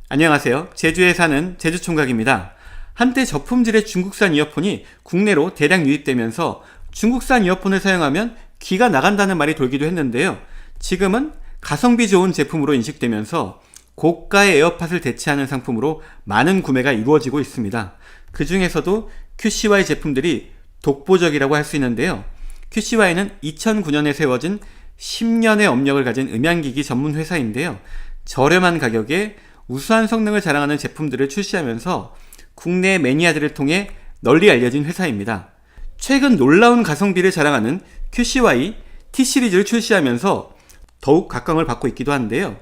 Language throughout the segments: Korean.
안녕하세요. 제주에 사는 제주총각입니다. 한때 저품질의 중국산 이어폰이 국내로 대량 유입되면서 중국산 이어폰을 사용하면 귀가 나간다는 말이 돌기도 했는데요. 지금은 가성비 좋은 제품으로 인식되면서 고가의 에어팟을 대체하는 상품으로 많은 구매가 이루어지고 있습니다. 그 중에서도 QCY 제품들이 독보적이라고 할 수 있는데요. QCY는 2009년에 세워진 10년의 업력을 가진 음향기기 전문 회사인데요. 저렴한 가격에 우수한 성능을 자랑하는 제품들을 출시하면서 국내 매니아들을 통해 널리 알려진 회사입니다. 최근 놀라운 가성비를 자랑하는 QCY T 시리즈를 출시하면서 더욱 각광을 받고 있기도 한데요.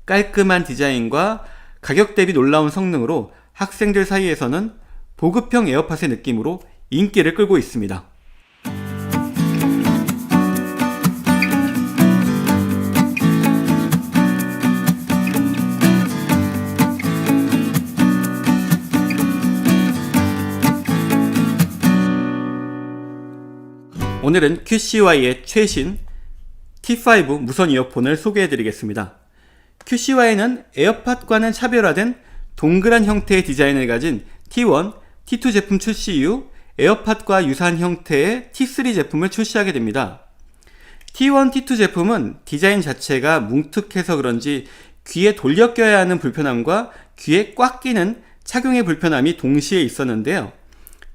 깔끔한 디자인과 가격 대비 놀라운 성능으로 학생들 사이에서는 보급형 에어팟의 느낌으로 인기를 끌고 있습니다. 오늘은 QCY의 최신 T5 무선 이어폰을 소개해드리겠습니다. QCY는 에어팟과는 차별화된 동그란 형태의 디자인을 가진 T1, T2 제품 출시 이후 에어팟과 유사한 형태의 T3 제품을 출시하게 됩니다. T1, T2 제품은 디자인 자체가 뭉툭해서 그런지 귀에 돌려 껴야 하는 불편함과 귀에 꽉 끼는 착용의 불편함이 동시에 있었는데요.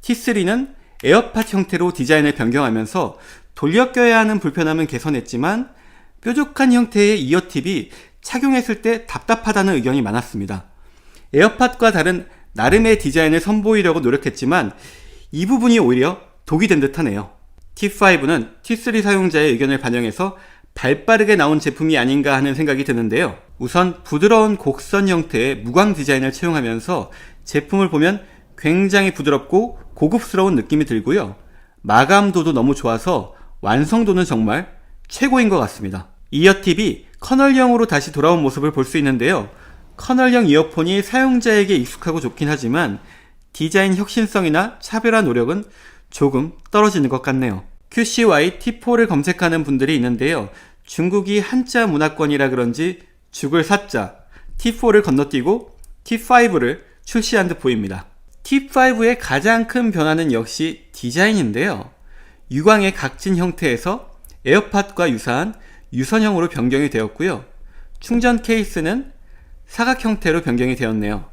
T3는 에어팟 형태로 디자인을 변경하면서 돌려 껴야 하는 불편함은 개선했지만 뾰족한 형태의 이어팁이 착용했을 때 답답하다는 의견이 많았습니다. 에어팟과 다른 나름의 디자인을 선보이려고 노력했지만 이 부분이 오히려 독이 된 듯하네요. T5는 T3 사용자의 의견을 반영해서 발빠르게 나온 제품이 아닌가 하는 생각이 드는데요. 우선 부드러운 곡선 형태의 무광 디자인을 채용하면서 제품을 보면 굉장히 부드럽고 고급스러운 느낌이 들고요. 마감도도 너무 좋아서 완성도는 정말 최고인 것 같습니다. 이어팁이 커널형으로 다시 돌아온 모습을 볼 수 있는데요. 커널형 이어폰이 사용자에게 익숙하고 좋긴 하지만 디자인 혁신성이나 차별화 노력은 조금 떨어지는 것 같네요. QCY T4를 검색하는 분들이 있는데요. 중국이 한자 문화권이라 그런지 죽을 사자 T4를 건너뛰고 T5를 출시한 듯 보입니다. T5의 가장 큰 변화는 역시 디자인인데요. 유광의 각진 형태에서 에어팟과 유사한 유선형으로 변경이 되었고요. 충전 케이스는 사각 형태로 변경이 되었네요.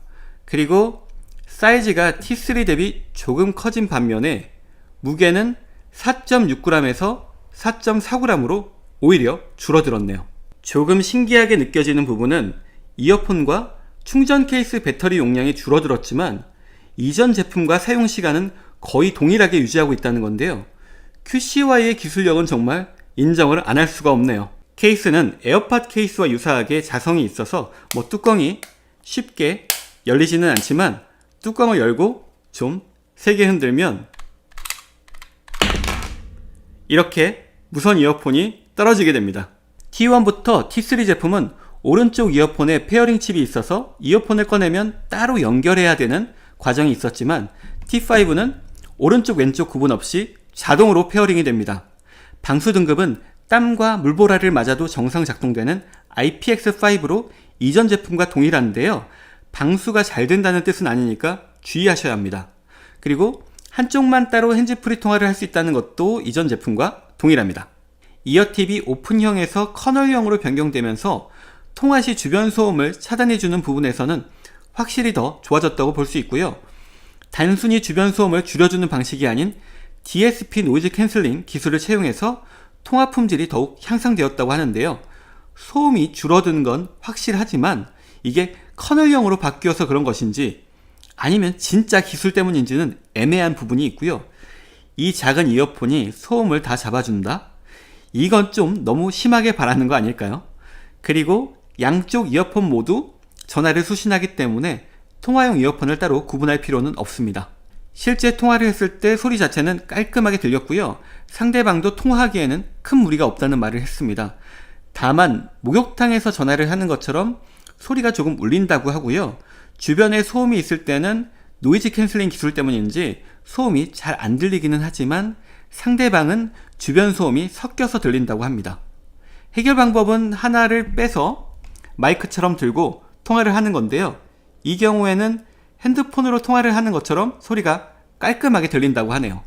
그리고 사이즈가 T3 대비 조금 커진 반면에 무게는 4.6g에서 4.4g으로 오히려 줄어들었네요. 조금 신기하게 느껴지는 부분은 이어폰과 충전 케이스 배터리 용량이 줄어들었지만 이전 제품과 사용 시간은 거의 동일하게 유지하고 있다는 건데요. QCY의 기술력은 정말 인정을 안 할 수가 없네요. 케이스는 에어팟 케이스와 유사하게 자성이 있어서 뚜껑이 쉽게 열리지는 않지만 뚜껑을 열고 좀 세게 흔들면 이렇게 무선 이어폰이 떨어지게 됩니다. T1부터 T3 제품은 오른쪽 이어폰에 페어링 칩이 있어서 이어폰을 꺼내면 따로 연결해야 되는 과정이 있었지만 T5는 오른쪽 왼쪽 구분 없이 자동으로 페어링이 됩니다. 방수 등급은 땀과 물보라를 맞아도 정상 작동되는 IPX5로 이전 제품과 동일한데요. 방수가 잘 된다는 뜻은 아니니까 주의하셔야 합니다. 그리고 한쪽만 따로 핸즈프리 통화를 할 수 있다는 것도 이전 제품과 동일합니다. 이어팁이 오픈형에서 커널형으로 변경되면서 통화 시 주변 소음을 차단해주는 부분에서는 확실히 더 좋아졌다고 볼 수 있고요. 단순히 주변 소음을 줄여주는 방식이 아닌 DSP 노이즈 캔슬링 기술을 채용해서 통화 품질이 더욱 향상되었다고 하는데요. 소음이 줄어든 건 확실하지만 이게 커널형으로 바뀌어서 그런 것인지 아니면 진짜 기술 때문인지는 애매한 부분이 있고요. 이 작은 이어폰이 소음을 다 잡아준다? 이건 좀 너무 심하게 바라는 거 아닐까요? 그리고 양쪽 이어폰 모두 전화를 수신하기 때문에 통화용 이어폰을 따로 구분할 필요는 없습니다. 실제 통화를 했을 때 소리 자체는 깔끔하게 들렸고요. 상대방도 통화하기에는 큰 무리가 없다는 말을 했습니다. 다만 목욕탕에서 전화를 하는 것처럼 소리가 조금 울린다고 하고요. 주변에 소음이 있을 때는 노이즈 캔슬링 기술 때문인지 소음이 잘 안 들리기는 하지만 상대방은 주변 소음이 섞여서 들린다고 합니다. 해결 방법은 하나를 빼서 마이크처럼 들고 통화를 하는 건데요. 이 경우에는 핸드폰으로 통화를 하는 것처럼 소리가 깔끔하게 들린다고 하네요.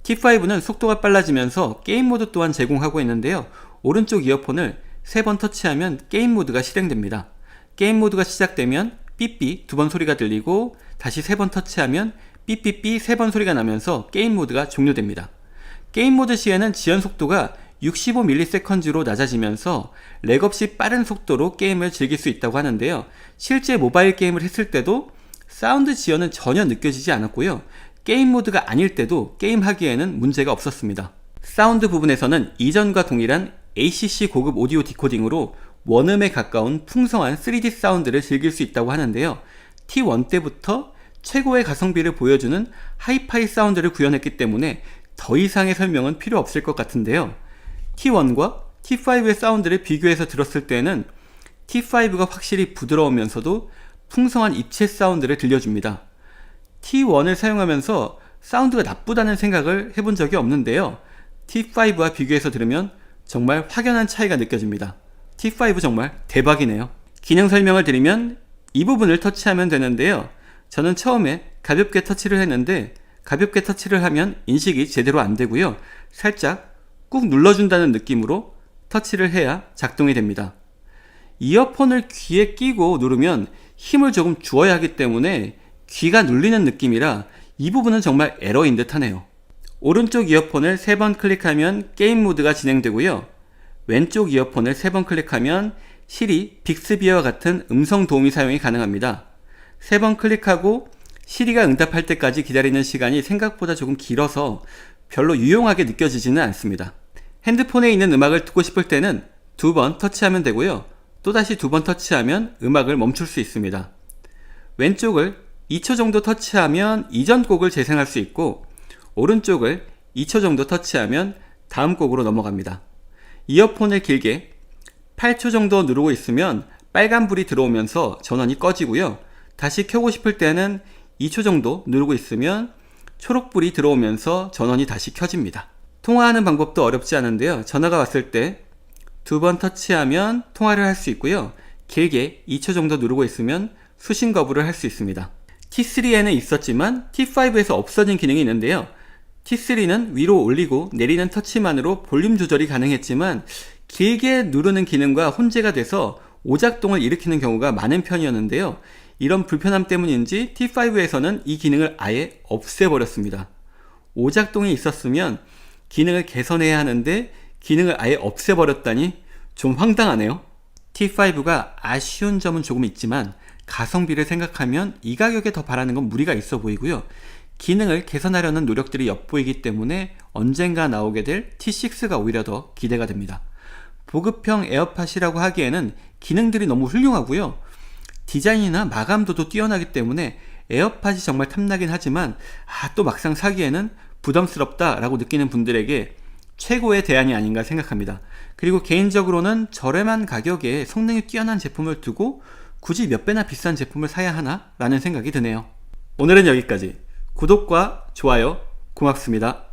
T5는 속도가 빨라지면서 게임 모드 또한 제공하고 있는데요. 오른쪽 이어폰을 3번 터치하면 게임 모드가 실행됩니다. 게임 모드가 시작되면 삐삐 2번 소리가 들리고 다시 3번 터치하면 삐삐삐 3번 소리가 나면서 게임 모드가 종료됩니다. 게임 모드 시에는 지연 속도가 65ms로 낮아지면서 렉 없이 빠른 속도로 게임을 즐길 수 있다고 하는데요. 실제 모바일 게임을 했을 때도 사운드 지연은 전혀 느껴지지 않았고요. 게임 모드가 아닐 때도 게임하기에는 문제가 없었습니다. 사운드 부분에서는 이전과 동일한 ACC 고급 오디오 디코딩으로 원음에 가까운 풍성한 3D 사운드를 즐길 수 있다고 하는데요. T1 때부터 최고의 가성비를 보여주는 하이파이 사운드를 구현했기 때문에 더 이상의 설명은 필요 없을 것 같은데요. T1과 T5의 사운드를 비교해서 들었을 때는 T5가 확실히 부드러우면서도 풍성한 입체 사운드를 들려줍니다. T1을 사용하면서 사운드가 나쁘다는 생각을 해본 적이 없는데요. T5와 비교해서 들으면 정말 확연한 차이가 느껴집니다. T5 정말 대박이네요. 기능 설명을 드리면 이 부분을 터치하면 되는데요. 저는 처음에 가볍게 터치를 했는데 가볍게 터치를 하면 인식이 제대로 안 되고요. 살짝 꾹 눌러준다는 느낌으로 터치를 해야 작동이 됩니다. 이어폰을 귀에 끼고 누르면 힘을 조금 주어야 하기 때문에 귀가 눌리는 느낌이라 이 부분은 정말 에러인 듯 하네요. 오른쪽 이어폰을 3번 클릭하면 게임 모드가 진행되고요. 왼쪽 이어폰을 3번 클릭하면 시리, 빅스비와 같은 음성 도우미 사용이 가능합니다. 3번 클릭하고 시리가 응답할 때까지 기다리는 시간이 생각보다 조금 길어서 별로 유용하게 느껴지지는 않습니다. 핸드폰에 있는 음악을 듣고 싶을 때는 2번 터치하면 되고요. 또다시 2번 터치하면 음악을 멈출 수 있습니다. 왼쪽을 2초 정도 터치하면 이전 곡을 재생할 수 있고 오른쪽을 2초 정도 터치하면 다음 곡으로 넘어갑니다. 이어폰을 길게 8초 정도 누르고 있으면 빨간불이 들어오면서 전원이 꺼지고요. 다시 켜고 싶을 때는 2초 정도 누르고 있으면 초록불이 들어오면서 전원이 다시 켜집니다. 통화하는 방법도 어렵지 않은데요. 전화가 왔을 때 2번 터치하면 통화를 할 수 있고요. 길게 2초 정도 누르고 있으면 수신 거부를 할 수 있습니다. T3에는 있었지만 T5에서 없어진 기능이 있는데요. T3는 위로 올리고 내리는 터치만으로 볼륨 조절이 가능했지만 길게 누르는 기능과 혼재가 돼서 오작동을 일으키는 경우가 많은 편이었는데요. 이런 불편함 때문인지 T5에서는 이 기능을 아예 없애버렸습니다. 오작동이 있었으면 기능을 개선해야 하는데 기능을 아예 없애버렸다니 좀 황당하네요. T5가 아쉬운 점은 조금 있지만 가성비를 생각하면 이 가격에 더 바라는 건 무리가 있어 보이고요. 기능을 개선하려는 노력들이 엿보이기 때문에 언젠가 나오게 될 T6가 오히려 더 기대가 됩니다. 보급형 에어팟이라고 하기에는 기능들이 너무 훌륭하고요. 디자인이나 마감도도 뛰어나기 때문에 에어팟이 정말 탐나긴 하지만 또 막상 사기에는 부담스럽다라고 느끼는 분들에게 최고의 대안이 아닌가 생각합니다. 그리고 개인적으로는 저렴한 가격에 성능이 뛰어난 제품을 두고 굳이 몇 배나 비싼 제품을 사야 하나? 라는 생각이 드네요. 오늘은 여기까지. 구독과 좋아요 고맙습니다.